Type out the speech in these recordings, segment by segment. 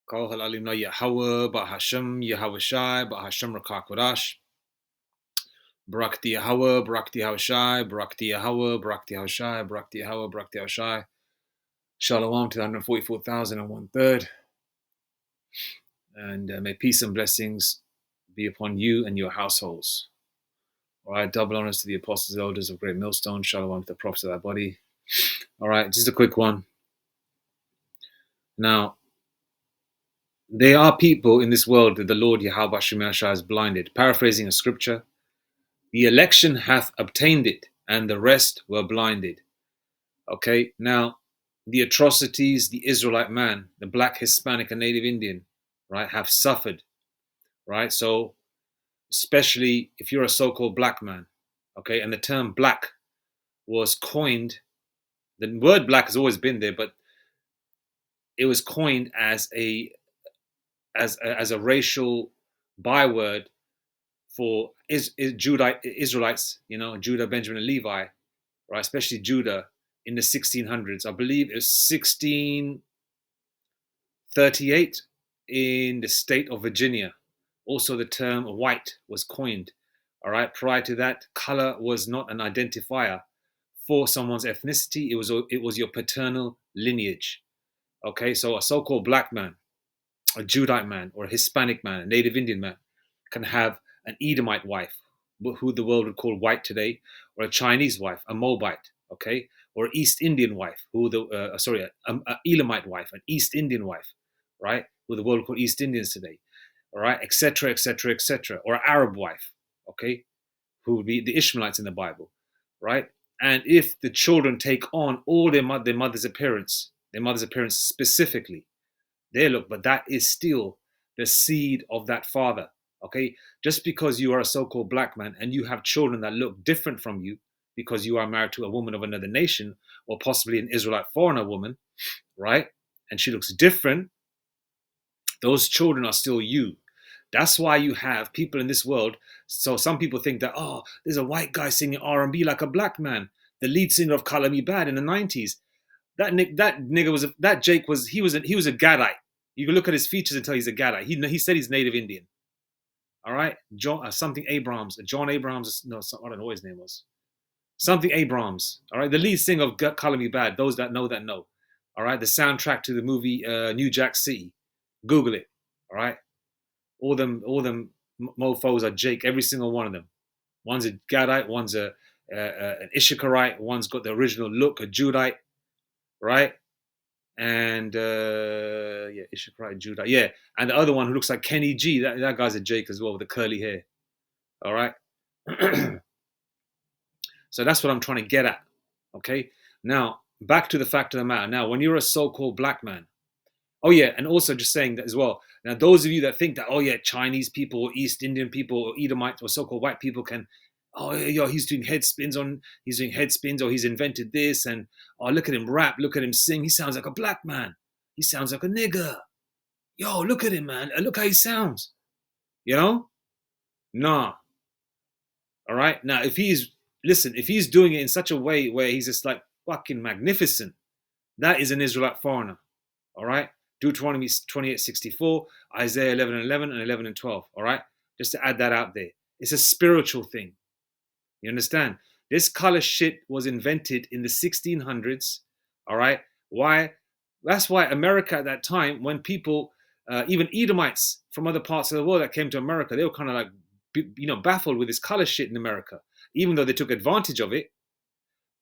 Kol halalim la Yahweh, ba Hashem, Yahweh Shai, ba Hashem Rakakwadash. Barakti Yahweh, Barakti Yahweh Shai, Barakti Yahweh, Barakti Yahweh Shai, Barakti Yahweh, Barakti Yahweh Shai. Shalom to the 144,001 And may peace and blessings be upon you and your households. All right, double honors to the apostles, elders of Great Millstone. Shalom to the prophets of that body. All right, just a quick one. Now, there are people in this world that the Lord Yahweh Shemel Shai has blinded. Paraphrasing a scripture, the election hath obtained it, and the rest were blinded. Okay, now, the atrocities the Israelite man, the black, Hispanic, and Native Indian, right, have suffered, right? So, especially if you're a so-called black man, okay, and the term black was coined, the word black has always been there, but it was coined as a racial byword for Israelites, Judah, Benjamin, and Levi, right? Especially Judah in the 1600s. I believe it was 1638 in the state of Virginia. Also, the term white was coined. All right. Prior to that, color was not an identifier for someone's ethnicity. It was your paternal lineage. Okay. So a so-called black man, a Judite man, or a Hispanic man, a Native Indian man, can have an Edomite wife, who the world would call white today, or a Chinese wife, a Moabite, okay, or an East Indian wife, an Elamite wife, an East Indian wife, right, who the world would call East Indians today, all right, etc., etc., etc., or an Arab wife, okay, who would be the Ishmaelites in the Bible, right? And if the children take on all their mother's appearance specifically, but that is still the seed of that father. Okay, just because you are a so-called black man and you have children that look different from you because you are married to a woman of another nation, or possibly an Israelite foreigner woman, right? And she looks different, those children are still you. That's why you have people in this world. So some people think that, oh, there's a white guy singing R&B like a black man. The lead singer of Color Me Bad in the 90s. Jake was a Gadite. You can look at his features and tell he's a Gadite. He said he's Native Indian. All right, John John Abrams. I don't know what his name was. Something Abrams. All right, the lead singer of Color Me Bad. Those that know. All right, the soundtrack to the movie New Jack City. Google it. All right, all them mofos are Jake. Every single one of them. One's a Gadite. One's an Issacharite. One's got the original look, a Judite. Right? And Issacharite, Judah. Yeah. And the other one who looks like Kenny G, that guy's a Jake as well with the curly hair. All right. So that's what I'm trying to get at. Okay. Now, back to the fact of the matter. Now, when you're a so-called black man, oh yeah, and also just saying that as well. Now, those of you that think that, oh yeah, Chinese people or East Indian people or Edomites or so-called white people can, oh yeah, he's doing head spins, or he's invented this, and oh, look at him rap, look at him sing, he sounds like a black man, he sounds like a nigger, yo, look at him, man, look how he sounds, nah. All right, now if he's doing it in such a way where he's just like fucking magnificent, that is an Israelite foreigner. All right, Deuteronomy 28:64, Isaiah 11:11 and 11:12. All right, just to add that out there, it's a spiritual thing. You understand? This color shit was invented in the 1600s. All right. Why? That's why America at that time, when people, even Edomites from other parts of the world that came to America, they were kind of like, baffled with this color shit in America, even though they took advantage of it.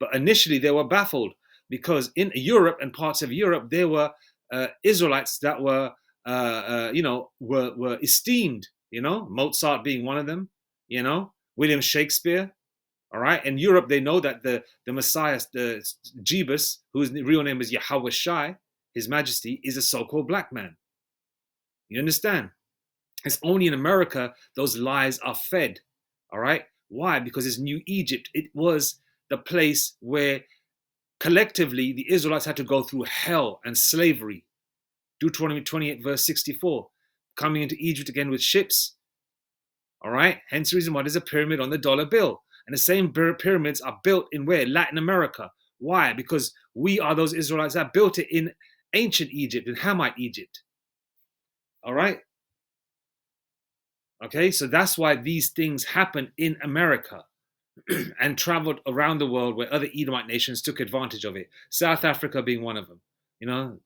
But initially they were baffled because in Europe and parts of Europe, there were Israelites that were esteemed, Mozart being one of them, William Shakespeare. All right. In Europe, they know that the Messiah, the Jebus, whose real name is Yahweh Shai, His Majesty, is a so-called black man. You understand? It's only in America those lies are fed. All right. Why? Because it's New Egypt. It was the place where collectively the Israelites had to go through hell and slavery. Deuteronomy 28:64, coming into Egypt again with ships. All right. Hence the reason why there's a pyramid on the dollar bill. And the same pyramids are built in where? Latin America. Why? Because we are those Israelites that built it in ancient Egypt, in Hamite Egypt. All right. Okay. So that's why these things happen in America and traveled around the world where other Edomite nations took advantage of it. South Africa being one of them,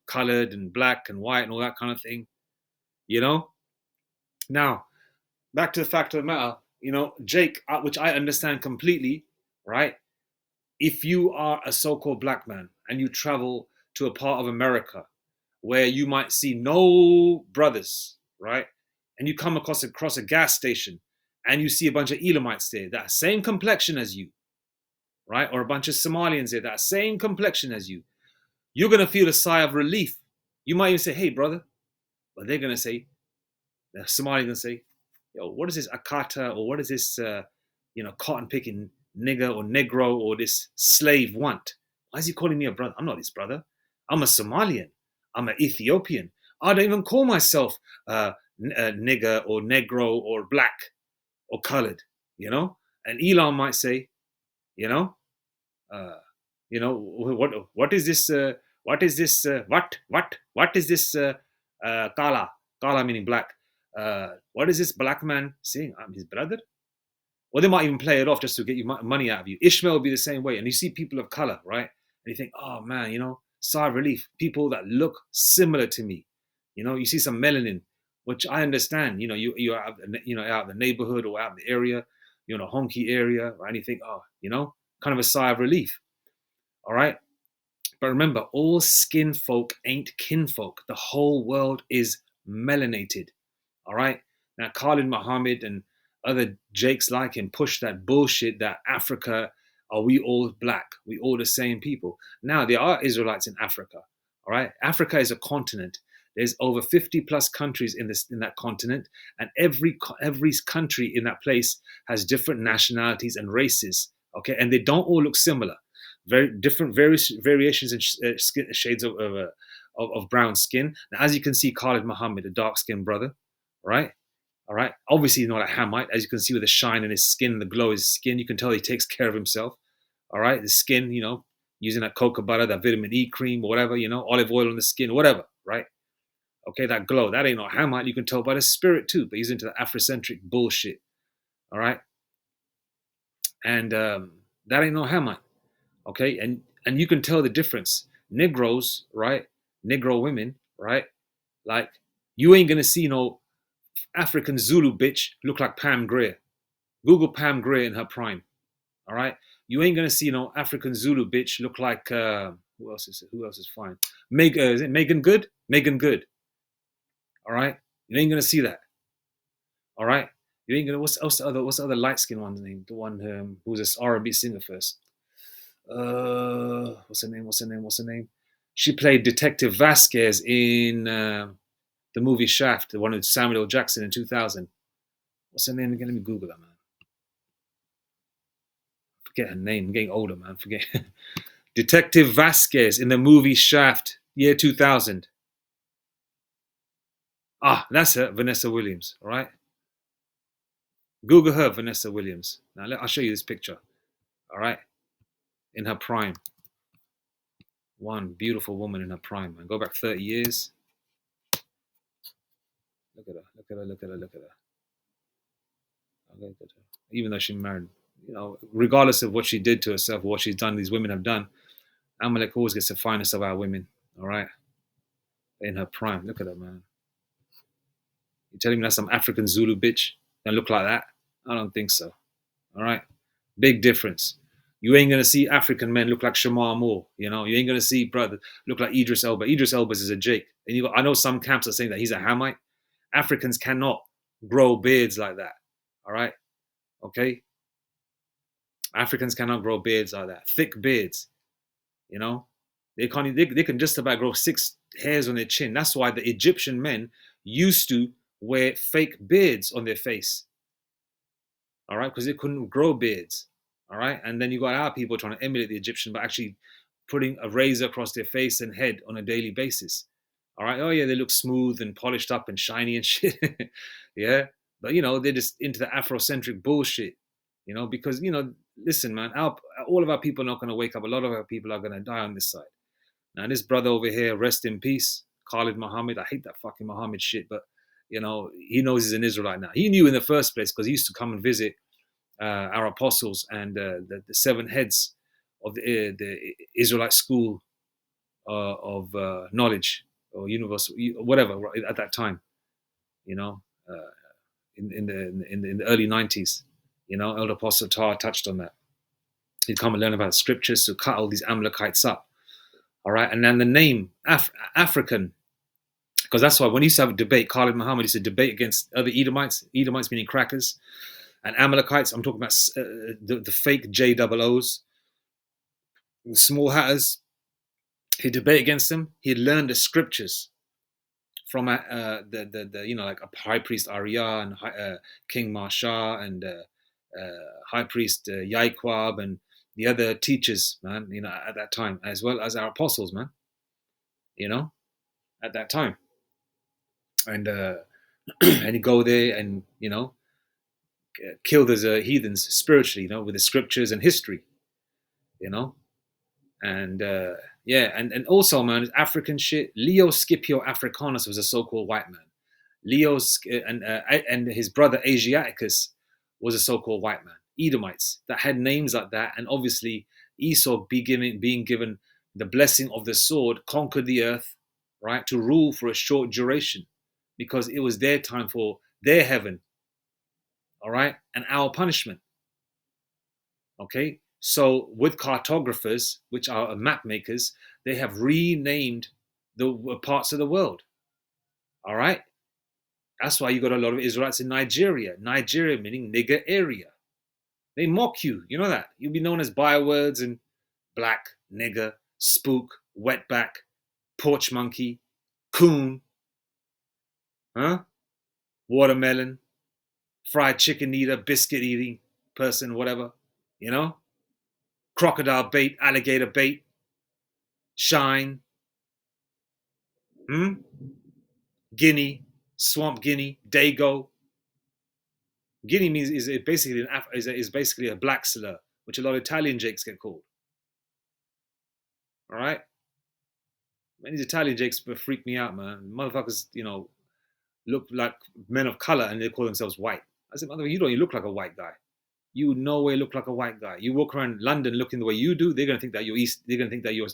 colored and black and white and all that kind of thing, you know. Now, back to the fact of the matter, Jake, which I understand completely, right? If you are a so called black man and you travel to a part of America where you might see no brothers, right? And you come across a gas station and you see a bunch of Elamites there, that same complexion as you, right? Or a bunch of Somalians there, that same complexion as you, you're going to feel a sigh of relief. You might even say, hey, brother. But they're going to say, the Somalians going to say, yo, what is this Akata or what is this, cotton picking nigger or Negro or this slave want? Why is he calling me a brother? I'm not his brother. I'm a Somalian. I'm an Ethiopian. I don't even call myself a nigger or Negro or black or colored. And Elon might say, you know, uh, what is this? What is this? What is this? Kala meaning black. What is this black man saying? I'm his brother. Or they might even play it off just to get you money out of you. Ishmael would be the same way. And you see people of color, right? And you think, oh man, sigh of relief. People that look similar to me. You see some melanin, which I understand. You're out, out in the neighborhood or out in the area, you're in a honky area, right? And you think, oh, kind of a sigh of relief. All right. But remember, all skin folk ain't kinfolk. The whole world is melanated. All right. Now, Khalid Muhammad and other Jakes like him push that bullshit that Africa, are we all black? We all the same people. Now, there are Israelites in Africa. All right. Africa is a continent. There's over 50 plus countries in that continent, and every country in that place has different nationalities and races. Okay, and they don't all look similar. Very different, various variations in shades of brown skin. Now, as you can see, Khalid Muhammad, a dark skinned brother, right? All right. Obviously, he's not a Hamite, as you can see with the shine in his skin, the glow of his skin. You can tell he takes care of himself. All right. The skin, using that cocoa butter, that vitamin E cream, or whatever, olive oil on the skin, whatever, right? Okay, that glow, that ain't no Hamite. You can tell by the spirit too, but he's into the Afrocentric bullshit. All right. And that ain't no Hamite. Okay, and you can tell the difference. Negroes, right? Negro women, right? Like, you ain't gonna see no African Zulu bitch look like Pam Grier. Google Pam Grier in her prime. All right. You ain't gonna see no African Zulu bitch look like who else is it? Who else is fine? Is it Megan Good? Megan Good. All right. You ain't gonna see that. All right. You ain't gonna. What's the other light skinned one's name? The one who's this R&B singer first. What's her name? What's her name? She played Detective Vasquez in the movie Shaft, the one with Samuel L. Jackson in 2000. What's her name again? Let me Google that, man. Forget her name. I'm getting older, man. Forget. Detective Vasquez in the movie Shaft, year 2000. Ah, that's her, Vanessa Williams. All right. Google her, Vanessa Williams. Now, I'll show you this picture. All right. In her prime. One beautiful woman in her prime, man. Go back 30 years. Look at her. Look at her. Look at her. Look at her. Look at her. Even though she married, regardless of what she did to herself, or what she's done, these women have done, Amalek always gets the finest of our women. All right. In her prime. Look at her, man. You telling me that's some African Zulu bitch that look like that? I don't think so. All right. Big difference. You ain't gonna see African men look like Shamar Moore. You ain't gonna see brother look like Idris Elba. Idris Elba is a Jake. And I know some camps are saying that he's a Hamite. Africans cannot grow beards like that. All right. Okay. Africans cannot grow beards like that. Thick beards. They can't. They can just about grow 6 hairs on their chin. That's why the Egyptian men used to wear fake beards on their face. All right, because they couldn't grow beards. All right, and then you got our people trying to emulate the Egyptian, but actually putting a razor across their face and head on a daily basis. All right, oh yeah, they look smooth and polished up and shiny and shit. Yeah, but they're just into the Afrocentric bullshit. Because listen, man, all of our people are not going to wake up. A lot of our people are going to die on this side. Now, this brother over here, rest in peace, Khalid Muhammad. I hate that fucking Muhammad shit, but he knows he's an Israelite now. He knew in the first place because he used to come and visit our apostles and the seven heads of the Israelite school of knowledge or universal, whatever, right, at that time, you know, uh, in the early 90s. Elder Apostle Tar touched on that. He'd come and learn about scriptures to cut all these Amalekites up. All right. And then the name African, because that's why when he used to have a debate, Khalid Muhammad used to debate against other Edomites meaning crackers, and Amalekites. I'm talking about the fake JOOs, the small hatters. He'd debate against them. He'd learn the scriptures from the like a high priest Arya and King Marsha and high priest Yaiquab and the other teachers, man, at that time, as well as our apostles, man, at that time. And and you go there and kill those heathens spiritually, with the scriptures and history, and yeah, and also, man, African shit. Leo Scipio Africanus was a so-called white man. And his brother Asiaticus was a so-called white man. Edomites that had names like that, and obviously Esau being given the blessing of the sword, conquered the earth, right, to rule for a short duration, because it was their time for their heaven, all right, and our punishment. Okay, so with cartographers, which are map makers, they have renamed the parts of the world. All right, that's why you got a lot of Israelites in Nigeria. Nigeria meaning nigger area. They mock you. You know that. You'll be known as bywords and black, nigger, spook, wetback, porch monkey, coon, watermelon, fried chicken eater, biscuit eating person, whatever, crocodile bait, alligator bait, shine, guinea, swamp guinea, dago. Guinea means is basically a black slur, which a lot of Italian jakes get called. All right, man, these Italian jakes freak me out, man. Motherfuckers, look like men of color and they call themselves white. I said, motherfucker, you don't even look like a white guy. You no way look like a white guy. You walk around London looking the way you do, they're gonna think that you're East. They're gonna think that you're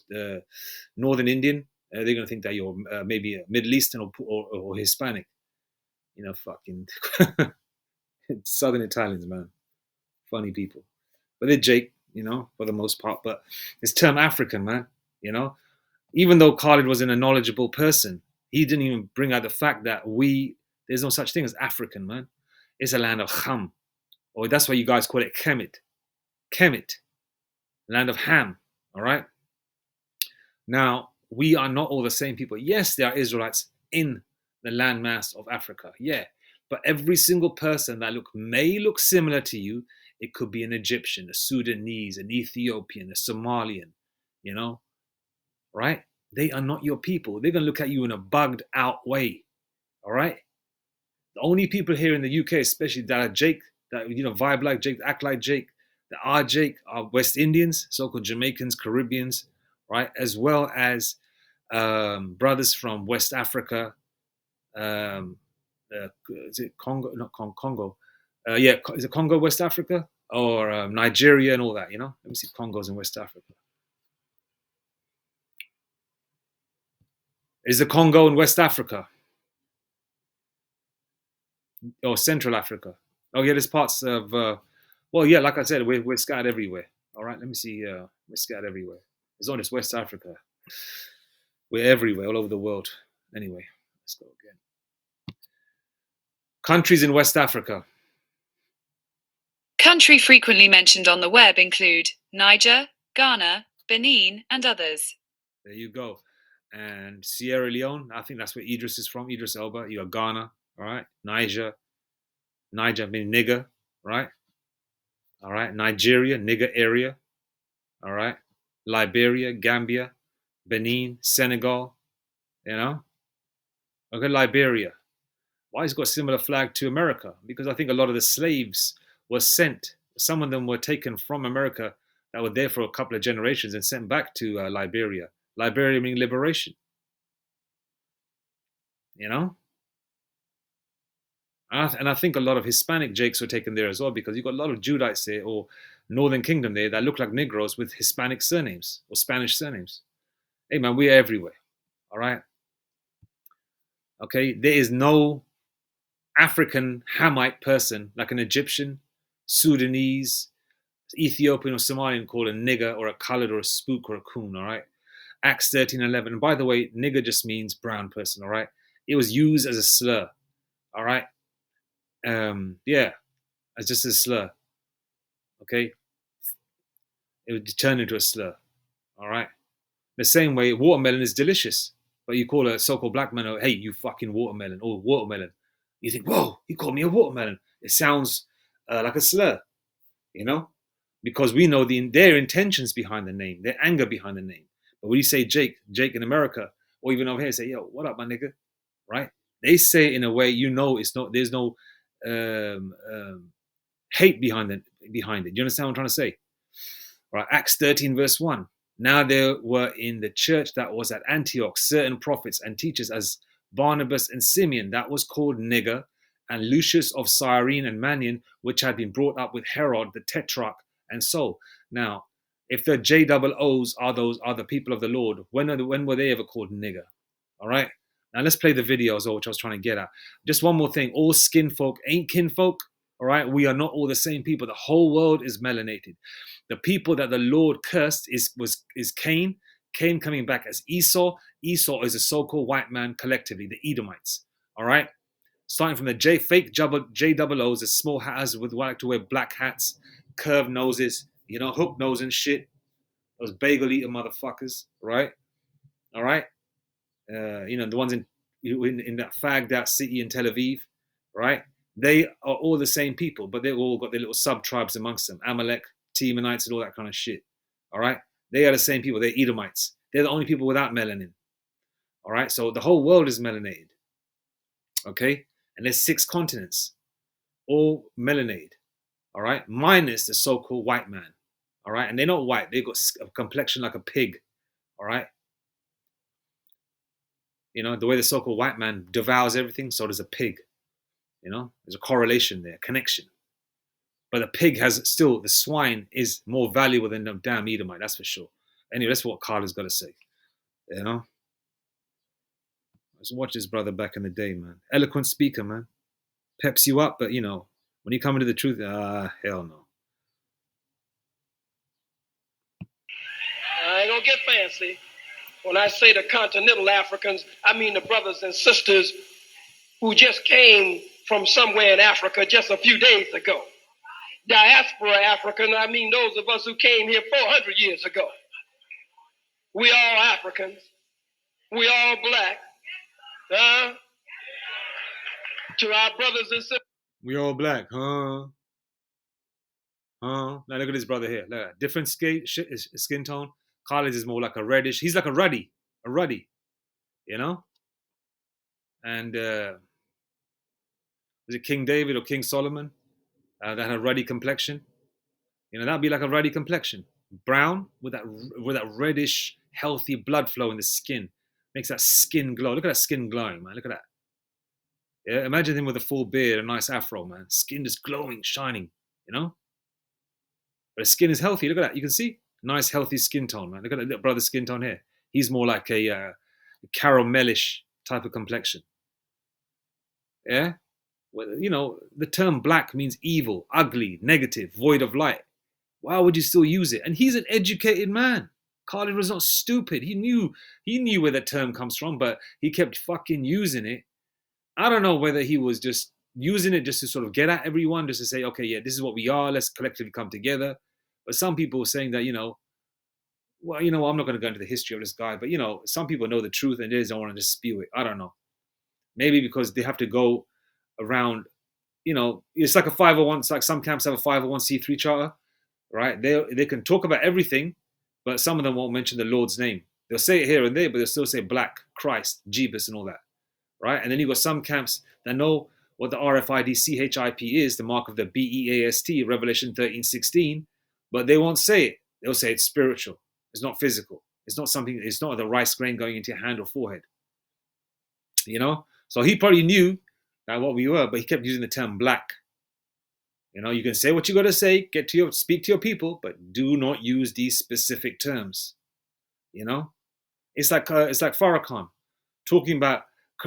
Northern Indian. They're gonna think that you're maybe Middle Eastern or Hispanic. Fucking Southern Italians, man, funny people. But they're Jake, for the most part. But it's term African, man. Even though Khalid wasn't a knowledgeable person, he didn't even bring out the fact that there's no such thing as African, man. It's a land of Ham, or that's why you guys call it Kemet, land of Ham. All right. Now, we are not all the same people. Yes, there are Israelites in the landmass of Africa. Yeah. But every single person that may look similar to you, it could be an Egyptian, a Sudanese, an Ethiopian, a Somalian, right? They are not your people. They're going to look at you in a bugged out way, all right? The only people here in the UK, especially that are Jake, that vibe like Jake, act like Jake, that are Jake, are West Indians, so-called Jamaicans, Caribbeans, right? As well as brothers from West Africa. Is it Congo? Not Congo. Yeah, is it Congo, West Africa, or Nigeria and all that? Let me see. Congo's in West Africa. Is the Congo in West Africa or Central Africa? Oh yeah, there's parts of. Well, yeah, like I said, we're scattered everywhere. All right, let me see. We're scattered everywhere. It's not just West Africa. We're everywhere, all over the world. Anyway, let's go again. Countries in West Africa. Country frequently mentioned on the web include Niger, Ghana, Benin, and others. There you go. And Sierra Leone, I think that's where Idris is from, Idris Elba. You got Ghana, all right? Niger meaning nigger, right? All right. Nigeria, nigger area, all right? Liberia, Gambia, Benin, Senegal, Okay, Liberia. Why has it got a similar flag to America? Because I think a lot of the slaves were sent. Some of them were taken from America that were there for a couple of generations and sent back to Liberia. Liberia meaning liberation. And I think a lot of Hispanic Jakes were taken there as well, because you've got a lot of Judites there, or Northern Kingdom there, that look like Negroes with Hispanic surnames or Spanish surnames. Hey man, we're everywhere. All right. Okay. There is no African Hamite person like an Egyptian, Sudanese, Ethiopian, or Somalian called a nigger or a colored or a spook or a coon. All right. Acts 13:11. And by the way, nigger just means brown person. All right. It was used as a slur. All right. Yeah, as just a slur. Okay. It would turn into a slur. All right. The same way, watermelon is delicious, but you call a so-called black man, oh, hey, you fucking watermelon, or watermelon. You think, whoa, he called me a watermelon. It sounds like a slur, you know, because we know their intentions behind the name, their anger behind the name. But when you say Jake in America, or even over here, say, yo, what up, my nigga, right? They say it in a way you know it's not. There's no um, um, hate behind it. Behind it, you understand what I'm trying to say? Right, Acts 13, verse 1. Now there were in the church that was at Antioch certain prophets and teachers, as Barnabas and Simeon, that was called Niger, and Lucius of Cyrene and Manian, which had been brought up with Herod the Tetrarch, and so. Now, if the JOOs are the people of the Lord, when were they ever called nigger? All right. Now let's play the video as well, which I was trying to get at. Just one more thing: all skin folk ain't kinfolk. All right, we are not all the same people. The whole world is melanated. The people that the Lord cursed is Cain. Cain coming back as Esau. Esau is a so-called white man collectively, the Edomites. All right, starting from the fake JOOs, the small hatters with like to wear black hats, curved noses, hook nose and shit. Those bagel eater motherfuckers, right? All right, the ones in that fagged out city in Tel Aviv, right? They are all the same people, but they've all got their little sub tribes amongst them: Amalek, Temanites, and all that kind of shit. All right, they are the same people. They're Edomites. They're the only people without melanin. All right, so the whole world is melanated. Okay, and there's 6 continents, all melanated. All right, minus the so-called white man. All right, and they're not white. They've got a complexion like a pig. All right. The way the so-called white man devours everything, so does a pig. There's a correlation there, connection. But the pig the swine is more valuable than the damn Edomite, that's for sure. Anyway, that's what Carla's got to say. Let's watch this brother back in the day, man. Eloquent speaker, man. Peps you up, but when you come into the truth, hell no. I ain't gonna get fancy. When I say the continental Africans, I mean the brothers and sisters who just came from somewhere in Africa just a few days ago. Diaspora African, I mean those of us who came here 400 years ago. We all Africans. We all black. To our brothers and sisters. We all black, huh? Now look at this brother here. Look at different skin tone. Khalid is more like a reddish. He's like a ruddy. And was it King David or King Solomon that had a ruddy complexion? That'd be like a ruddy complexion, brown with that reddish, healthy blood flow in the skin, makes that skin glow. Look at that skin glowing, man. Look at that. Yeah, imagine him with a full beard, a nice afro, man. Skin just glowing, shining. But the skin is healthy. Look at that. You can see nice, healthy skin tone, man. Look at that little brother's skin tone here. He's more like a caramelish type of complexion. Yeah. Well, the term black means evil, ugly, negative, void of light. Why would you still use it? And he's an educated man. Khalid was not stupid. He knew where the term comes from, but he kept fucking using it. I don't know whether he was just using it just to sort of get at everyone, just to say, okay, yeah, this is what we are. Let's collectively come together. But some people were saying that, well, I'm not going to go into the history of this guy, but some people know the truth and they just don't want to just spew it. I don't know. Maybe because they have to go around, it's like a 501. It's like some camps have a 501c3 charter, right? They can talk about everything, but some of them won't mention the Lord's name. They'll say it here and there, but they'll still say black, Christ, Jeebus, and all that, right? And then you got some camps that know what the RFID CHIP is, the mark of the BEAST, Revelation 13:16, but they won't say it. They'll say it's spiritual. It's not physical. It's not the rice grain going into your hand or forehead. So he probably knew That's what we were, but he kept using the term black. You know, you can say what you got to say, speak to your people, but do not use these specific terms. You know, it's like Farrakhan talking about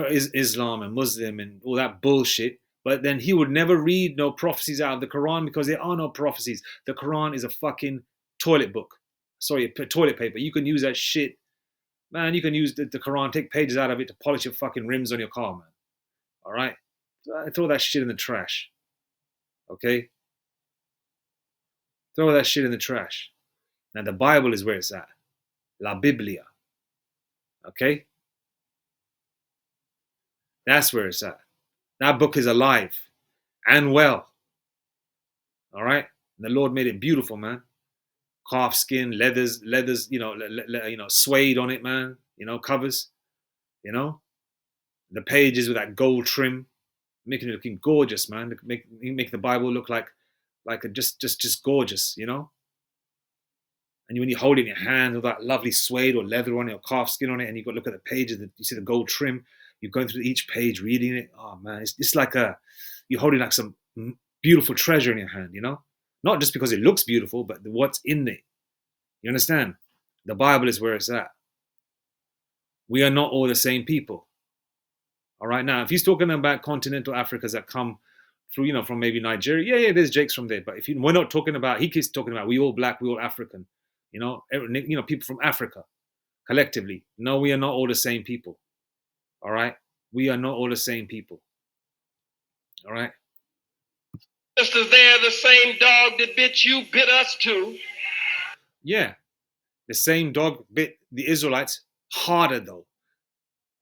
Islam and Muslim and all that bullshit, but then he would never read no prophecies out of the Quran because there are no prophecies. The Quran is a fucking toilet book. Sorry, toilet paper. You can use that shit, man. You can use the Quran, take pages out of it to polish your fucking rims on your car, man. All right, throw that shit in the trash. Okay, throw that shit in the trash. Now the Bible is where it's at. La Biblia. Okay, that's where it's at. That book is alive and well. All right, and the Lord made it beautiful, man. Calf skin, leathers, you know, suede on it, man. You know, covers. You know, the pages with that gold trim, making it looking gorgeous, man. Make the Bible look like just gorgeous, you know. And when you hold it in your hand with that lovely suede or leather on it or calf skin on it, and you got to look at the pages, you see the gold trim. You're going through each page, reading it. Oh man, it's like you're holding like some beautiful treasure in your hand, you know. Not just because it looks beautiful, but what's in it. You understand? The Bible is where it's at. We are not all the same people. All right. Now, if he's talking about continental Africans that come through, you know, from maybe Nigeria, yeah, there's Jakes from there. But we're not talking about, he keeps talking about we all black, we all African, you know, people from Africa collectively. No, we are not all the same people. All right. We are not all the same people. All right. Just as they're the same dog that bit you, bit us too. Yeah. The same dog bit the Israelites harder though.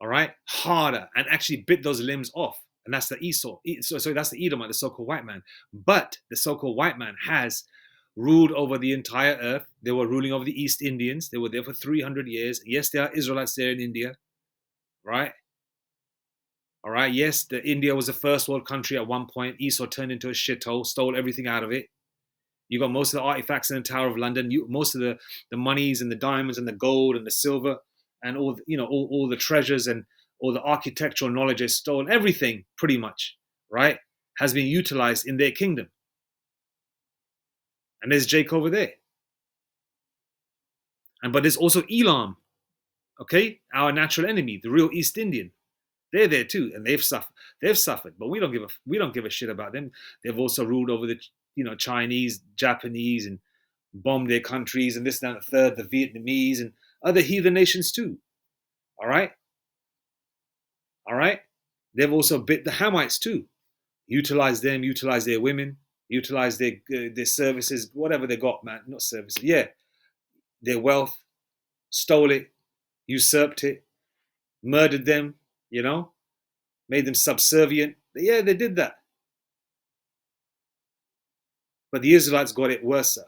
All right. Harder, and actually bit those limbs off. And that's the Esau. So that's the Edomite, the so-called white man. But the so-called white man has ruled over the entire earth. They were ruling over the East Indians. They were there for 300 years. Yes, there are Israelites there in India. Right. All right. Yes, India was a first world country at one point. Esau turned into a shithole, stole everything out of it. You got most of the artifacts in the Tower of London. Most of the monies and the diamonds and the gold and the silver and all, you know, all the treasures and all the architectural knowledge they stole. Everything, pretty much, right, has been utilized in their kingdom. And there's Jake over there. But there's also Elam, okay, our natural enemy, the real East Indian. They're there too, and they've suffered, but we don't give a shit about them. They've also ruled over the, you know, Chinese, Japanese, and bombed their countries, and this, and that, and the third, the Vietnamese, and other heathen nations too. All right. They've also bit the Hamites too, utilized them, utilized their women, utilized their services, whatever they got, man, not services, yeah, their wealth, stole it, usurped it, murdered them, you know, made them subservient. Yeah, they did that. But the Israelites got it worse.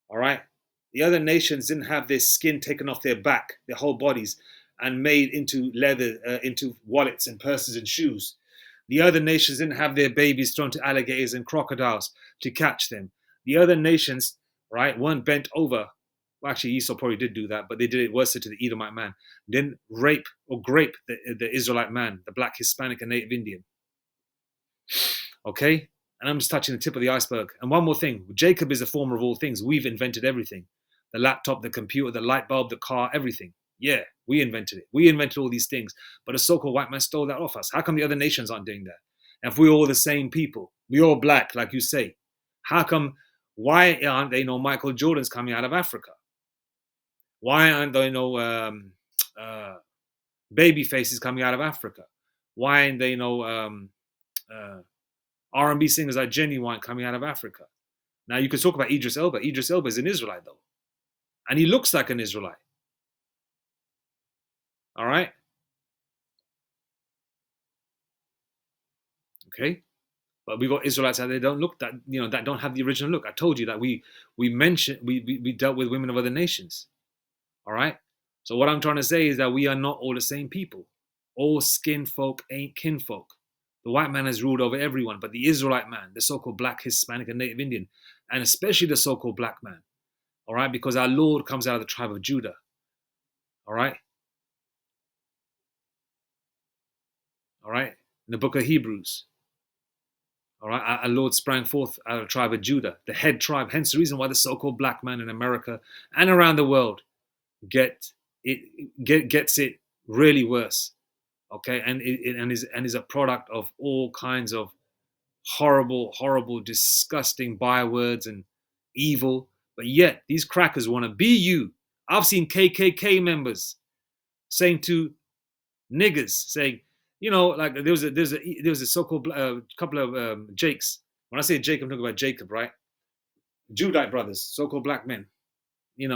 All right. The other nations didn't have their skin taken off their back, their whole bodies, and made into leather, into wallets and purses and shoes. The other nations didn't have their babies thrown to alligators and crocodiles to catch them. The other nations, right, weren't bent over. Well, actually, Esau probably did do that, but they did it worse to the Edomite man. Didn't rape or grape the Israelite man, the black, Hispanic, and Native Indian. Okay? And I'm just touching the tip of the iceberg. And one more thing. Jacob is the former of all things. We've invented everything. The laptop, the computer, the light bulb, the car, everything. Yeah, we invented it. We invented all these things. But a so-called white man stole that off us. How come the other nations aren't doing that? And if we're all the same people, we're all black, like you say, why aren't they no Michael Jordans coming out of Africa? Why aren't there no baby faces coming out of Africa? Why aren't they no R&B singers like Genuine coming out of Africa? Now you could talk about Idris Elba. Idris Elba is an Israelite though. And he looks like an Israelite. All right? Okay? But we got Israelites out there that don't look that, you know, that don't have the original look. I told you that we dealt with women of other nations. All right? So what I'm trying to say is that we are not all the same people. All skin folk ain't kinfolk. The white man has ruled over everyone, but the Israelite man, the so-called black, Hispanic, and Native Indian, and especially the so-called black man, all right, because our Lord comes out of the tribe of Judah, all right? All right? in the book of Hebrews. All right, our Lord sprang forth out of the tribe of Judah, the head tribe. Hence the reason why the so-called black man in America and around the world gets it really worse. Okay, and is a product of all kinds of horrible, disgusting bywords and evil. But yet these crackers want to be you. I've seen KKK members saying to niggers, saying, like there was a so-called couple of Jakes. When I say Jake, I'm talking about Jacob, right? Judite brothers, so-called black men,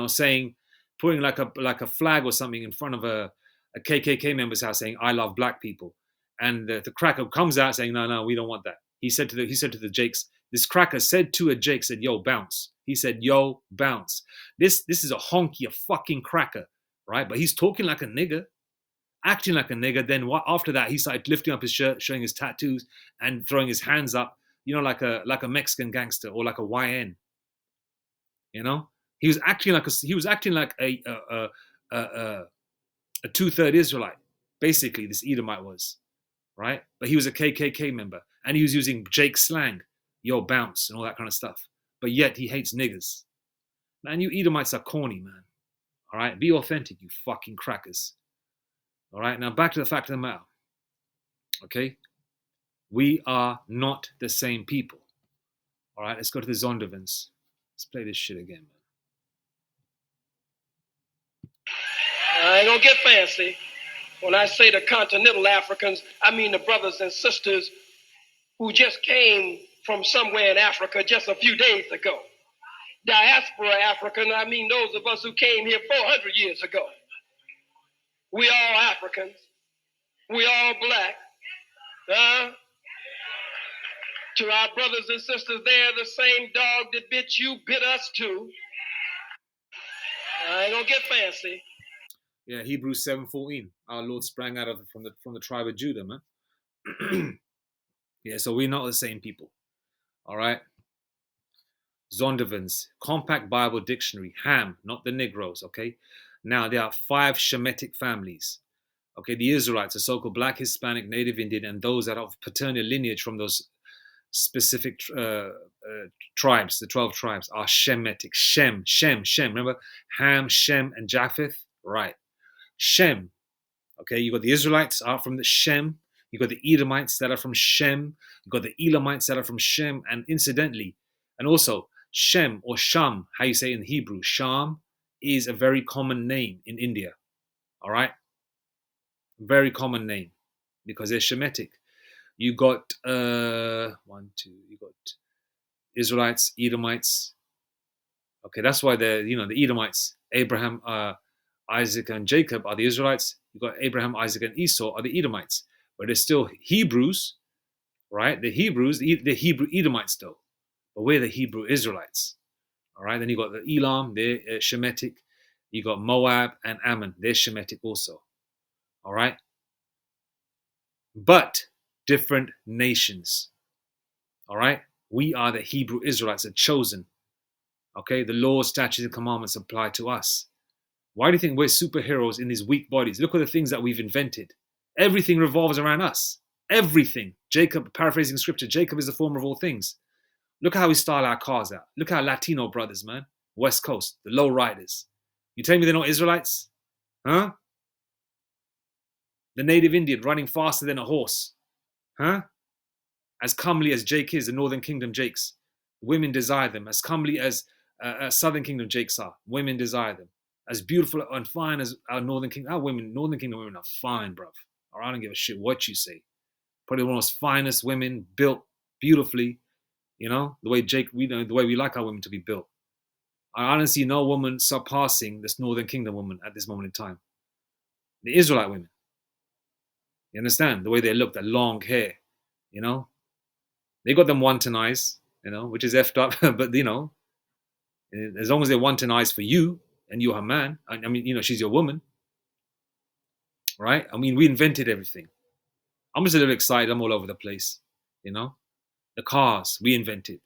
saying, putting like a flag or something in front of a KKK member's house, saying, "I love black people," and the cracker comes out saying, "No, we don't want that." He said to the Jakes, this cracker said to a Jake, said, "Yo, bounce." He said, "Yo, bounce." This is a honky, a fucking cracker, right? But he's talking like a nigger, acting like a nigger. Then after that, he started lifting up his shirt, showing his tattoos, and throwing his hands up, like a Mexican gangster or like a YN. He was acting like a 2/3 Israelite. Basically, this Edomite was, right? But he was a KKK member, and he was using Jake slang, "Yo, bounce," and all that kind of stuff. But yet he hates niggers. Man, you Edomites are corny, man. All right, be authentic, you fucking crackers. All right, now back to the fact of the matter. Okay, we are not the same people. All right, let's go to the Zondervans. Let's play this shit again, man. I ain't gonna get fancy. When I say the continental Africans, I mean the brothers and sisters who just came from somewhere in Africa just a few days ago. Diaspora African, I mean those of us who came here 400 years ago. We all Africans. We all black. To our brothers and sisters there, the same dog that bit you bit us too. I ain't gonna get fancy. Yeah, Hebrews 7:14. Our Lord sprang out from the tribe of Judah, man. Yeah, so we're not the same people. All right. Zondervan's Compact Bible Dictionary, Ham, not the Negroes. Okay. Now there are 5 Shemitic families. Okay, the Israelites, the so-called Black, Hispanic, Native Indian, and those that are of paternal lineage from those specific tribes, the 12 tribes, are Shemitic. Shem. Remember, Ham, Shem, and Japheth. Right. Shem. Okay, you got the Israelites are from the Shem. You got the Edomites that are from Shem. You got the Elamites that are from Shem. And incidentally, and also Shem or Sham, how you say it in Hebrew, Sham is a very common name in India. All right, very common name because they're Shemitic. You got you got Israelites, Edomites. Okay, that's why the Edomites, Abraham, Isaac, and Jacob are the Israelites. You got Abraham, Isaac, and Esau are the Edomites, but they're still Hebrews, right? The Hebrews, the Hebrew Edomites though, but we're the Hebrew Israelites. All right. Then you got the Elam, they're Shemitic. You got Moab and Ammon, they're Shemitic also. All right. But different nations. All right. We are the Hebrew Israelites, are chosen. Okay. The laws, statutes, and commandments apply to us. Why do you think we're superheroes in these weak bodies? Look at the things that we've invented. Everything revolves around us. Everything. Jacob, paraphrasing scripture, Jacob is the former of all things. Look how we style our cars out. Look at our Latino brothers, man. West Coast, the low riders. You tell me they're not Israelites? Huh? The native Indian running faster than a horse. Huh? As comely as Jake is, the Northern Kingdom Jakes. Women desire them. As comely as Southern Kingdom Jakes are. Women desire them. As beautiful and fine as our Northern Kingdom women are fine, bruv. Or I don't give a shit what you say. Probably one of the most finest women, built beautifully. The way the way we like our women to be built. I honestly no woman surpassing this Northern Kingdom woman at this moment in time. The Israelite women. You understand? The way they look, that long hair, They got them wanton eyes, which is effed up. But, as long as they're wanton eyes for you and you're her man, I mean, she's your woman, right? I mean, we invented everything. I'm just a little excited. I'm all over the place, The cars, we invented,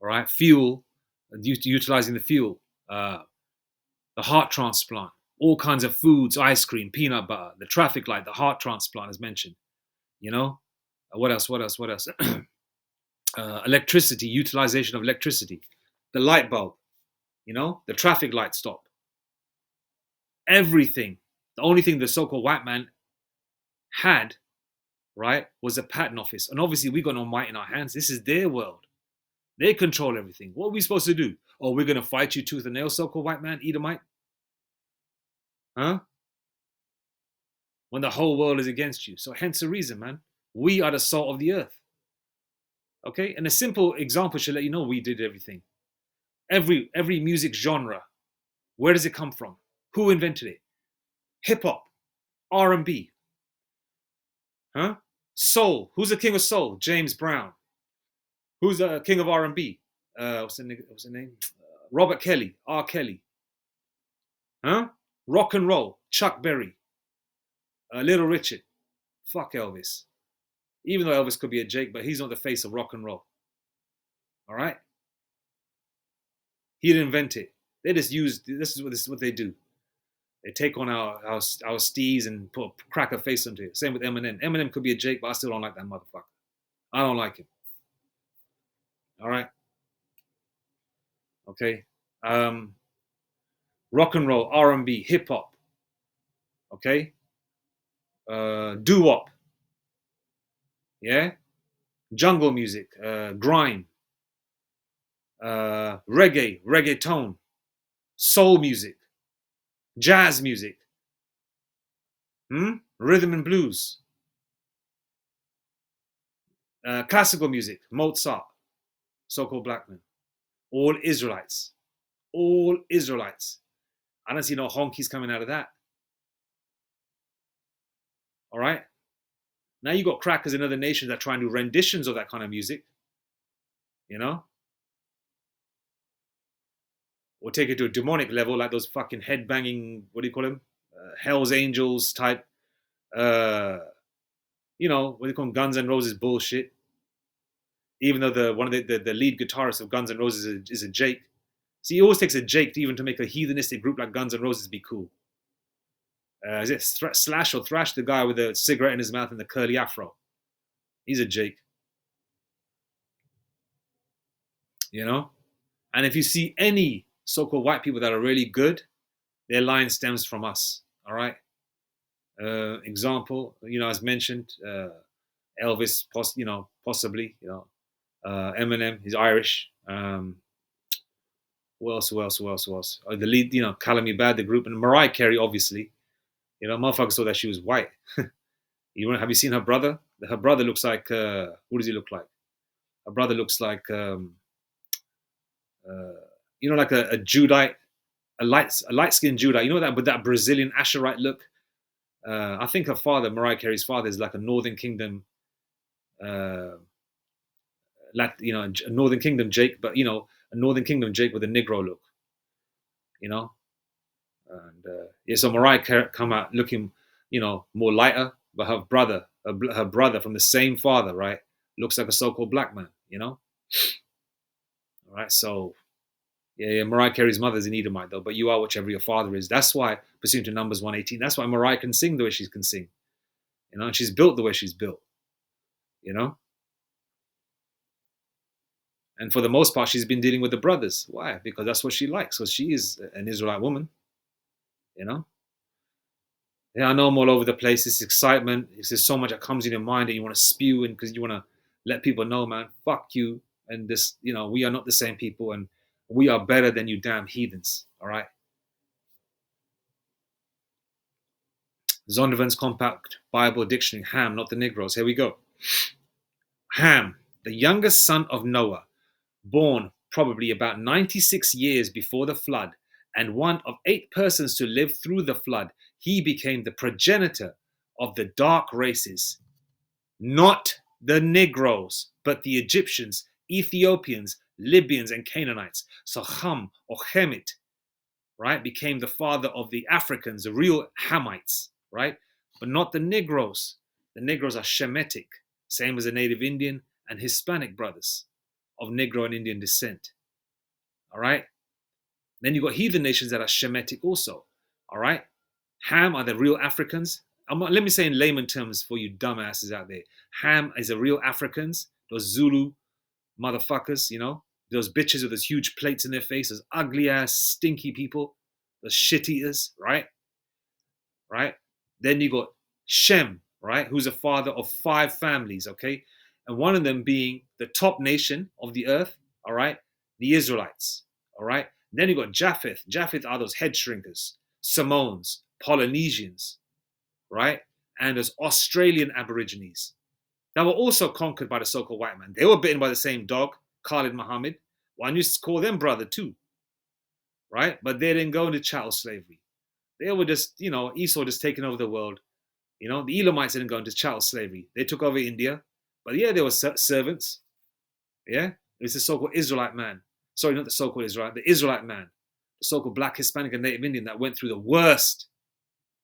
all right? Fuel, utilizing the fuel, the heart transplant, all kinds of foods, ice cream, peanut butter, the traffic light, the heart transplant is mentioned, What else? Electricity, utilization of electricity, the light bulb, the traffic light stop, everything. The only thing the so-called white man had, right, was a patent office. And obviously we got no might in our hands. This is their world. They control everything. What are we supposed to do? Oh, we're going to fight you tooth and nail, so-called white man, Edomite? Huh? When the whole world is against you. So hence the reason, man. We are the salt of the earth. Okay? And a simple example should let you know we did everything. Every music genre, where does it come from? Who invented it? Hip-hop, R&B. Huh? Soul. Who's the king of soul? James Brown. Who's the king of R&B? What's the name? Robert Kelly, R. Kelly. Huh? Rock and roll, Chuck Berry. Little Richard. Fuck Elvis. Even though Elvis could be a Jake, but he's not the face of rock and roll. All right? He didn't invent it. They just use, this is what they do. They take on our steez and crack a face onto it. Same with Eminem. Eminem could be a Jake, but I still don't like that motherfucker. I don't like him. All right? Okay? Rock and roll, R&B, hip hop. Okay? Doo-wop. Yeah? Jungle music, grime. Reggaeton. Soul music. Jazz music. Rhythm and blues. Classical music, Mozart, so-called black men. All Israelites. All Israelites. I don't see no honkies coming out of that. All right? Now you got crackers in other nations that try and do renditions of that kind of music. Or take it to a demonic level, like those fucking head-banging, what do you call them? Hell's Angels type, what do you call them? Guns N' Roses bullshit. Even though one of the lead guitarists of Guns N' Roses is a Jake. See, it always takes a Jake to make a heathenistic group like Guns N' Roses be cool. Is it Slash or Thrash, the guy with the cigarette in his mouth and the curly afro? He's a Jake. And if you see any so-called white people that are really good, their line stems from us. All right. Example, as mentioned, Elvis, possibly, Eminem, he's Irish. Who else? The lead, Call Me Bad, the group, and Mariah Carey, obviously. Motherfuckers thought that she was white. Have you seen her brother? Her brother looks like, who does he look like? Her brother looks like, like a Judite, a light-skinned Judite. That with that Brazilian Asherite look. I think her father, Mariah Carey's father, is like a Northern Kingdom, a Northern Kingdom Jake, but a Northern Kingdom Jake with a Negro look. And so Mariah come out looking, more lighter, but her brother from the same father, right, looks like a so-called black man. All right, so yeah, Mariah Carey's mother's an Edomite though, but you are whichever your father is. That's why, pursuant to Numbers 118, that's why Mariah can sing the way she can sing. And she's built the way she's built. And for the most part, she's been dealing with the brothers. Why? Because that's what she likes. Because she is an Israelite woman. Yeah, I know I'm all over the place. This excitement. There's so much that comes in your mind that you want to spew in because you want to let people know, man, fuck you. And this, we are not the same people and we are better than you damn heathens. All right. Zondervan's Compact Bible Dictionary, Ham, not the Negroes. Here we go. Ham, the youngest son of Noah, born probably about 96 years before the flood, and one of 8 persons to live through the flood, he became the progenitor of the dark races. Not the Negroes, but the Egyptians, Ethiopians, Libyans, and Canaanites. So Ham or Hemit, right, became the father of the Africans, the real Hamites, right? But not the Negroes. The Negroes are Shemitic, same as the native Indian and Hispanic brothers of Negro and Indian descent. All right? Then you've got heathen nations that are Shemitic also. All right? Ham are the real Africans, let me say in layman terms for you dumbasses out there. Ham is a real Africans, those Zulu motherfuckers, those bitches with those huge plates in their face, those ugly ass, stinky people, those shit eaters, right? Right? Then you got Shem, right? Who's a father of 5 families, okay? And one of them being the top nation of the earth, all right? The Israelites, all right? Then you got Japheth. Japheth are those head shrinkers, Samoans, Polynesians, right? And those Australian Aborigines that were also conquered by the so-called white man. They were bitten by the same dog, Khalid Muhammad. One used to call them brother too, right? But they didn't go into chattel slavery. They were just, Esau just taking over the world. The Elamites didn't go into chattel slavery. They took over India. But yeah, they were servants. Yeah? It was the so-called Israelite man. Sorry, not the so-called Israelite, the Israelite man. The so-called Black, Hispanic, and Native Indian that went through the worst.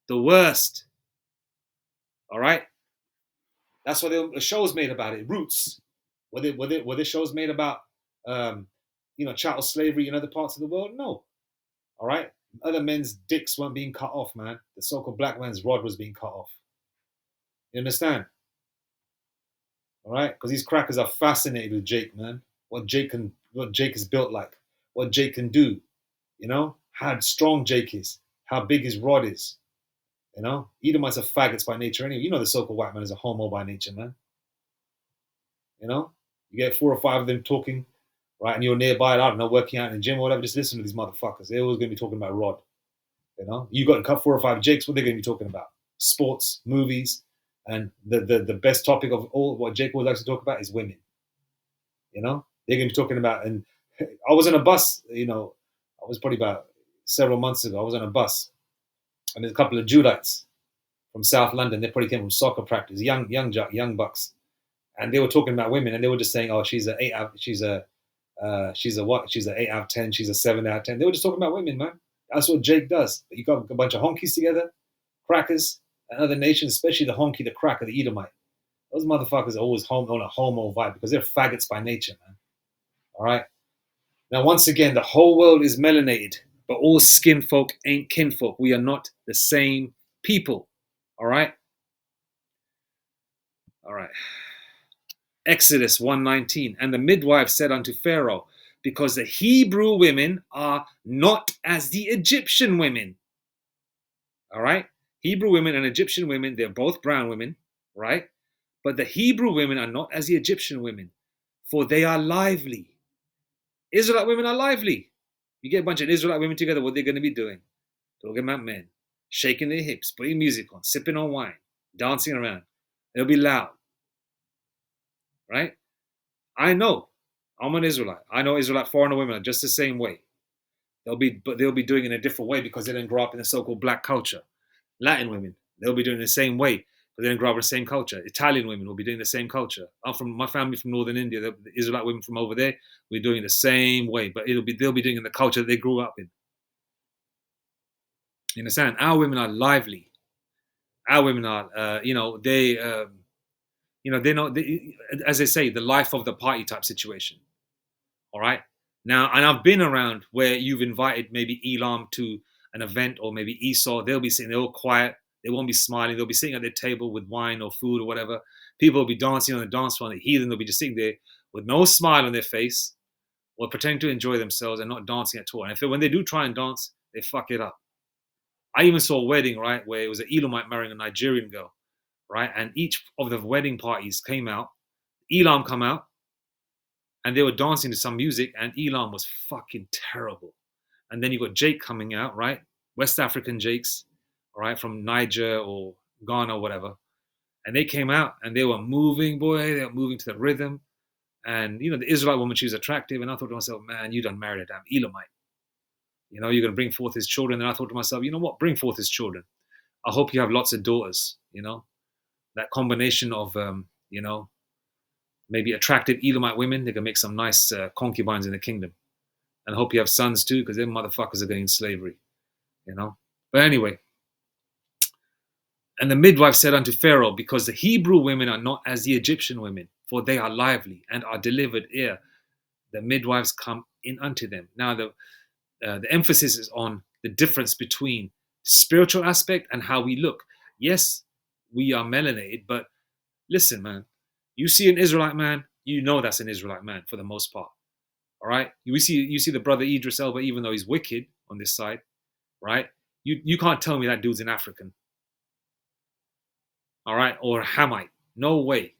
The worst. All right? That's what the show's made about it. Roots. Were there shows made about, chattel slavery in other parts of the world? No. All right? Other men's dicks weren't being cut off, man. The so-called black man's rod was being cut off. You understand? All right? Because these crackers are fascinated with Jake, man. What Jake is built like. What Jake can do. How strong Jake is. How big his rod is. Edomites are faggots by nature anyway. The so-called white man is a homo by nature, man. You get 4 or 5 of them talking, right? And you're nearby, I don't know, working out in the gym or whatever. Just listen to these motherfuckers. They're always going to be talking about rod. You got to cut 4 or 5 Jakes. What they're going to be talking about? Sports, movies, and the best topic of all what Jake always likes to talk about is women. They're going to be talking about. And I was on a bus. I was probably about several months ago. I was on a bus. And there's a couple of Judites from South London. They probably came from soccer practice, young bucks, and they were talking about women, and they were just saying, "Oh, she's a 8 out, she's a what? She's a 8 out of 10. She's a 7 out of 10." They were just talking about women, man. That's what Jake does. But you got a bunch of honkies together, crackers, and other nations, especially the honky, the cracker, the Edomite. Those motherfuckers are always on a homo vibe because they're faggots by nature, man. All right. Now, once again, the whole world is melanated. But all skin folk ain't kinfolk. We are not the same people. All right? All right. Exodus 1:19. And the midwife said unto Pharaoh, because the Hebrew women are not as the Egyptian women. All right? Hebrew women and Egyptian women, they're both brown women, right? But the Hebrew women are not as the Egyptian women, for they are lively. Israelite women are lively. You get a bunch of Israelite women together, what they're going to be doing? Talking about men, shaking their hips, putting music on, sipping on wine, dancing around. They'll be loud. Right? I know. I'm an Israelite. I know Israelite foreigner women are just the same way. They'll be doing it in a different way because they didn't grow up in the so-called black culture. Latin women, they'll be doing it the same way, but they didn't grow up in the same culture. Italian women will be doing the same culture. I'm from my family from northern India. The Israelite women from over there, we're doing the same way, but they'll be doing it in the culture that they grew up in. You understand? Our women are lively. Our women are, they're not, as they say, the life of the party type situation. All right. Now, and I've been around where you've invited maybe Elam to an event or maybe Esau. They'll be sitting, they're all quiet. They won't be smiling. They'll be sitting at their table with wine or food or whatever. People will be dancing on the dance floor. And the heathen will be just sitting there with no smile on their face or pretending to enjoy themselves and not dancing at all. And when they do try and dance, they fuck it up. I even saw a wedding, right, where it was an Elamite marrying a Nigerian girl, right? And each of the wedding parties came out. Elam come out, and they were dancing to some music, and Elam was fucking terrible. And then you got Jake coming out, right? West African Jakes, all right, from Niger or Ghana or whatever. And they came out, and they were moving, boy. They were moving to the rhythm. And, the Israelite woman, she was attractive. And I thought to myself, man, you done married a damn Elamite. You're going to bring forth his children. And I thought to myself, you know what? Bring forth his children. I hope you have lots of daughters, That combination of, maybe attractive Elamite women. They can make some nice concubines in the kingdom. And I hope you have sons too, because them motherfuckers are going in slavery, But anyway. And the midwife said unto Pharaoh, because the Hebrew women are not as the Egyptian women, for they are lively and are delivered ere the midwives come in unto them. Now, the emphasis is on the difference between spiritual aspect and how we look. Yes, we are melanated. But listen, man, you see an Israelite man, you know that's an Israelite man for the most part. All right, you see the brother Idris Elba, even though he's wicked on this side, right? You can't tell me that dude's an African, all right, or a Hamite. No way.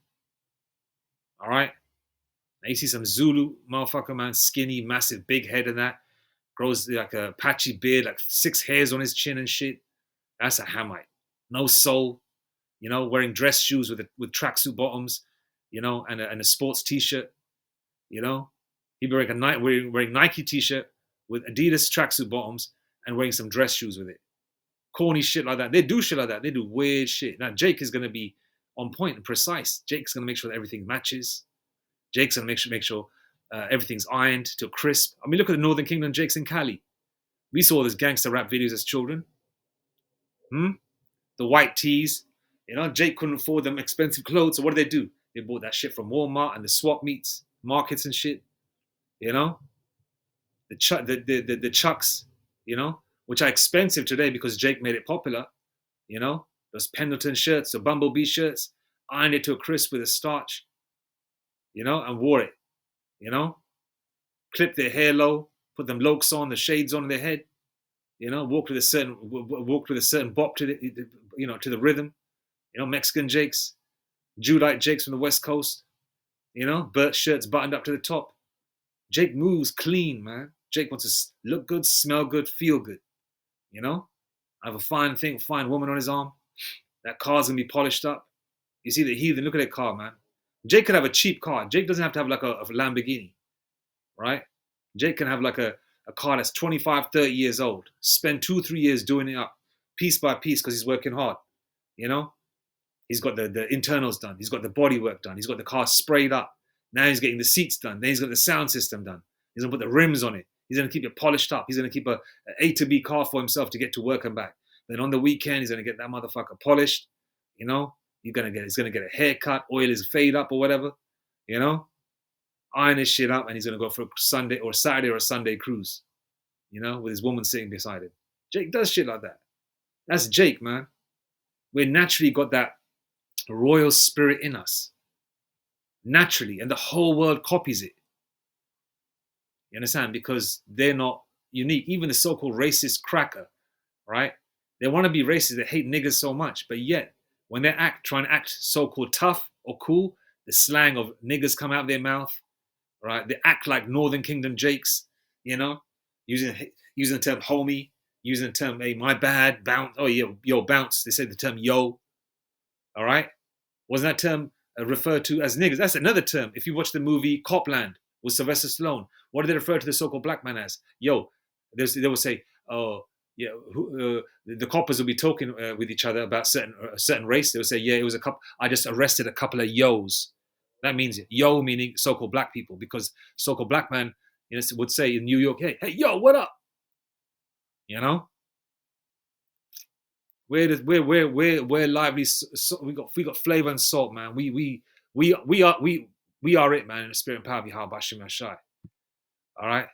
All right. Now you see some Zulu motherfucker, man, skinny, massive, big head and that, grows like a patchy beard, like 6 hairs on his chin and shit. That's a Hamite. No soul, wearing dress shoes with tracksuit bottoms, and a sports t-shirt, He'd be wearing Nike t-shirt with Adidas tracksuit bottoms and wearing some dress shoes with it. Corny shit like that. They do shit like that. They do weird shit. Now Jake is gonna be on point and precise. Jake's gonna make sure that everything matches. Jake's gonna make sure everything's ironed to crisp. I mean, look at the Northern Kingdom Jakes in Cali. We saw those gangster rap videos as children. The white tees. Jake couldn't afford them expensive clothes, so what did they do? They bought that shit from Walmart and the swap meets, markets and shit. The chucks, which are expensive today because Jake made it popular. Those Pendleton shirts, the Bumblebee shirts, ironed it to a crisp with a starch, and wore it. Clipped their hair low, put them lokes on, the shades on their head. Walked with a certain bop to to the rhythm. Mexican Jakes, Judite Jakes from the West Coast. Burt shirts buttoned up to the top. Jake moves clean, man. Jake wants to look good, smell good, feel good. I have a fine woman on his arm. That car's gonna be polished up. You see the heathen, look at that car, man. Jake could have a cheap car. Jake doesn't have to have like a Lamborghini, right? Jake can have like a car that's 25, 30 years old. Spend 2-3 years doing it up, piece by piece, because he's working hard. He's got the internals done. He's got the body work done. He's got the car sprayed up. Now he's getting the seats done. Then he's got the sound system done. He's gonna put the rims on it. He's gonna keep it polished up. He's gonna keep a A to B car for himself to get to work and back. Then on the weekend, he's gonna get that motherfucker polished. He's gonna get a haircut, oil his fade up or whatever. Iron his shit up, and he's gonna go for a Sunday or Saturday or a Sunday cruise. With his woman sitting beside him. Jake does shit like that. That's Jake, man. We naturally got that royal spirit in us. Naturally, and the whole world copies it. You understand? Because they're not unique. Even the so-called racist cracker, right? They want to be racist. They hate niggas so much, but yet when they try and act so-called tough or cool, the slang of niggas come out of their mouth, right? They act like Northern Kingdom Jakes, using the term homie, using the term, hey, my bad, bounce. Oh, yo, bounce. They said the term yo. All right? Wasn't that term referred to as niggas? That's another term. If you watch the movie Copland with Sylvester Stallone, what do they refer to the so-called black man as? Yo, they will say, oh, yeah, the coppers will be talking with each other about a certain race. They will say, yeah, it was a couple. I just arrested a couple of yos. That means yo meaning so-called black people, because so-called black man would say in New York, hey, yo, what up? We're lively. We got flavor and salt, man. We are it, man. In the spirit and power of Yahweh Bashim Yashai. All right.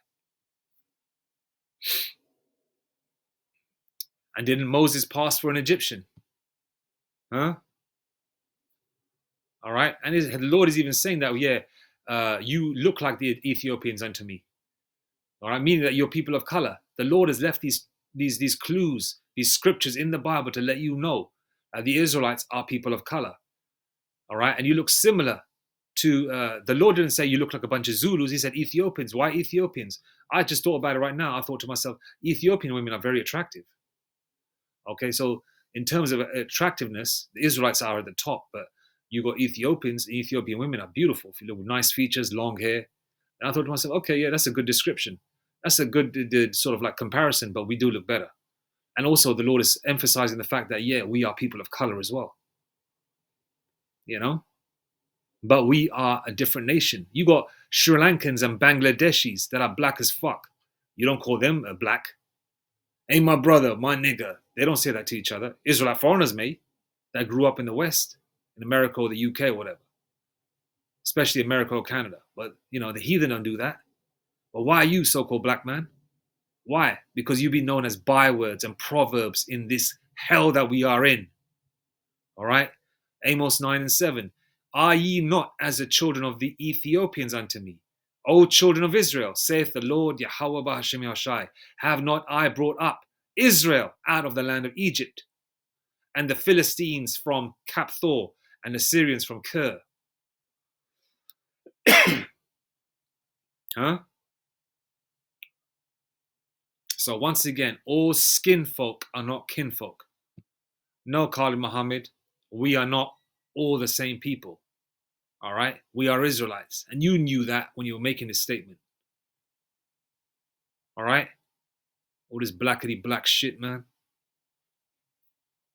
And didn't Moses pass for an Egyptian? Huh? All right. And the Lord is even saying that, you look like the Ethiopians unto me. All right, meaning that you're people of color. The Lord has left these clues, these scriptures in the Bible to let you know that the Israelites are people of color. All right, and you look similar to, the Lord didn't say you look like a bunch of Zulus. He said Ethiopians. Why Ethiopians? I just thought about it right now. I thought to myself, Ethiopian women are very attractive. Okay, so in terms of attractiveness, the Israelites are at the top, but you got Ethiopians. Ethiopian women are beautiful. If you look with nice features, long hair. And I thought to myself, okay, yeah, that's a good description. That's a good sort of like comparison, but we do look better. And also the Lord is emphasizing the fact that, yeah, we are people of color as well. But we are a different nation. You got Sri Lankans and Bangladeshis that are black as fuck. You don't call them a black. Hey, my brother, my nigga. They don't say that to each other. Israelite foreigners may, that grew up in the West, in America or the UK or whatever. Especially America or Canada. But, the heathen don't do that. But why are you, so-called black man? Why? Because you've been known as bywords and proverbs in this hell that we are in. All right. Amos 9 and 7. Are ye not as the children of the Ethiopians unto me? O children of Israel, saith the Lord Yahweh Bahashem Yahshai, have not I brought up Israel out of the land of Egypt, and the Philistines from Capthor, and the Syrians from Ker? Huh? So once again, all skinfolk are not kinfolk. No, Khalid Muhammad, we are not all the same people. All right? We are Israelites. And you knew that when you were making this statement. All right? All this blackety black shit, man.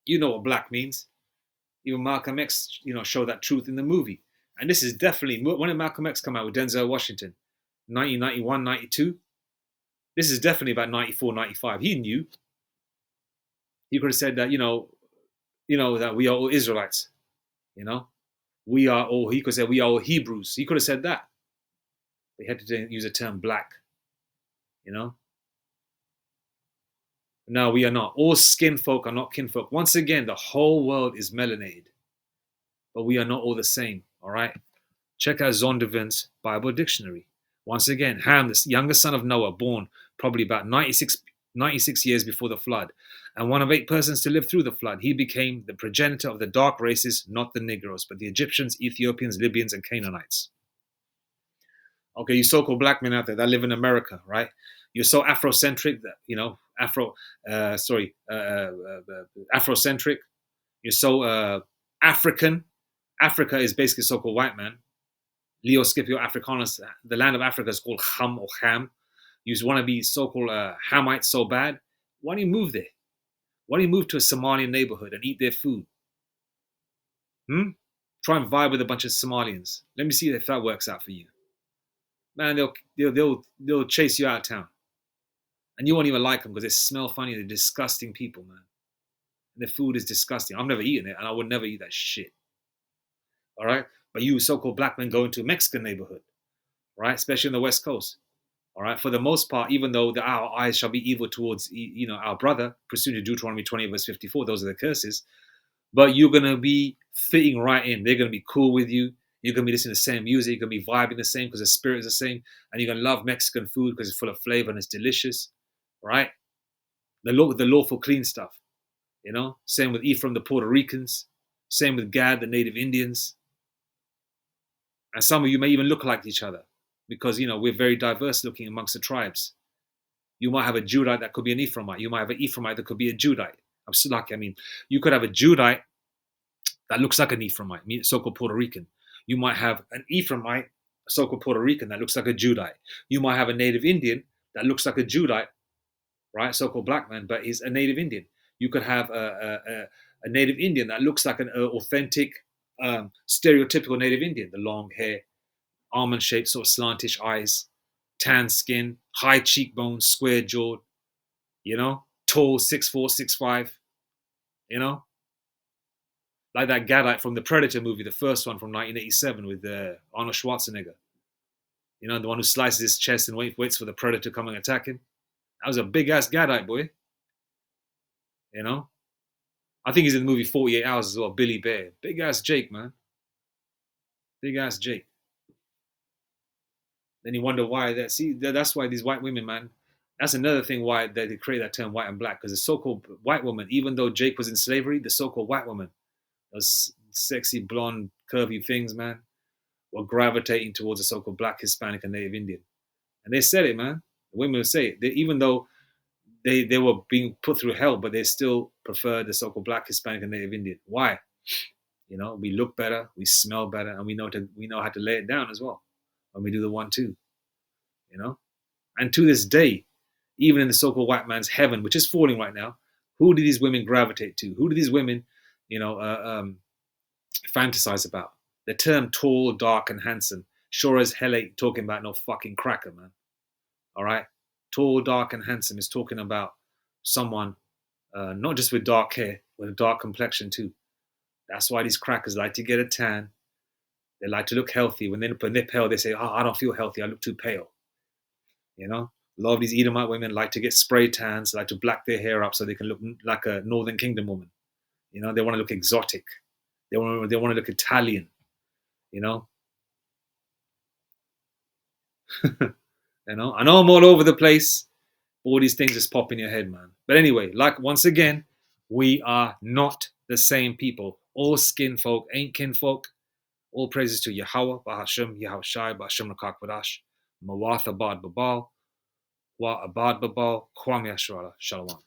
You know what black means. Even Malcolm X, showed that truth in the movie. And this is definitely, when did Malcolm X come out with Denzel Washington? 1991, 92? This is definitely about 94, 95. He knew. He could have said that, that we are all Israelites. We are all, he could say we are all Hebrews. He could have said that. But he had to use the term black. No, we are not. All skin folk are not kinfolk. Once again, the whole world is melanated. But we are not all the same. All right? Check out Zondervan's Bible Dictionary. Once again, Ham, the youngest son of Noah, born probably about 96 years before the flood, and one of 8 persons to live through the flood. He became the progenitor of the dark races, not the Negroes, but the Egyptians, Ethiopians, Libyans, and Canaanites. Okay, you so-called black men out there that live in America, right? You're so Afrocentric that, Afrocentric. You're so African. Africa is basically so-called white man. Leo Scipio Africanus, the land of Africa is called Ham or Ham. You just want to be so-called Hamites so bad. Why don't you move there? Why don't you move to a Somalian neighborhood and eat their food? Try and vibe with a bunch of Somalians. Let me see if that works out for you. Man, they'll chase you out of town. And you won't even like them because they smell funny. They're disgusting people, man. And their food is disgusting. I've never eaten it, and I would never eat that shit. All right? But you so-called black men go into a Mexican neighborhood, right? Especially on the West Coast. All right? For the most part, even though our eyes shall be evil towards, our brother, pursuant to Deuteronomy 20, verse 54, those are the curses. But you're going to be fitting right in. They're going to be cool with you. You're going to be listening to the same music. You're going to be vibing the same because the spirit is the same. And you're going to love Mexican food because it's full of flavor and it's delicious, right? The lawful clean stuff, Same with Ephraim, the Puerto Ricans. Same with Gad, the native Indians. And some of you may even look like each other because, we're very diverse looking amongst the tribes. You might have a Judite that could be an Ephraimite. You might have an Ephraimite that could be a Judite. I'm so lucky. You could have a Judite that looks like an Ephraimite, so-called Puerto Rican. You might have an Ephraimite, a so-called Puerto Rican that looks like a Judite. You might have a native Indian that looks like a Judite, right? So-called black man, but he's a native Indian. You could have a native Indian that looks like an authentic, stereotypical native Indian, the long hair, almond-shaped, sort of slantish eyes, tan skin, high cheekbones, square-jawed, tall, 6'4", 6'5", like that Gadite from the Predator movie, the first one from 1987 with Arnold Schwarzenegger. The one who slices his chest and waits for the Predator to come and attack him. That was a big-ass Gadite, boy. I think he's in the movie 48 Hours as well, Billy Bear. Big-ass Jake, man. Big-ass Jake. Then you wonder why that's why these white women, man, that's another thing why they create that term white and black, because the so-called white woman, even though Jake was in slavery, the so-called white woman, those sexy, blonde, curvy things, man, were gravitating towards the so-called black, Hispanic, and Native Indian. And they said it, man. The women would say it. Even though they were being put through hell, but they still preferred the so-called black, Hispanic, and Native Indian. Why? We look better, we smell better, and we know how to lay it down as well when we do the 1-2. And to this day, even in the so-called white man's heaven, which is falling right now, who do these women gravitate to? Who do these women, fantasize about? The term tall, dark, and handsome sure as hell ain't talking about no fucking cracker, man. All right? Tall, dark, and handsome is talking about someone not just with dark hair, with a dark complexion too. That's why these crackers like to get a tan. They like to look healthy. When they're pale, they say, I don't feel healthy. I look too pale. A lot of these Edomite women like to get spray tans, like to black their hair up so they can look like a Northern Kingdom woman. They want to look exotic. They want to look Italian, you know. You know, I know I'm all over the place. All these things just pop in your head, man. But anyway, like once again, we are not the same people. All skin folk ain't kinfolk. All praises to Yahweh, Bahashem, Yahushai, Bahashem Rakakbadash, Mawatha Bad Babal, Wa Abad Babal, Kwam Yashrala, Shalom.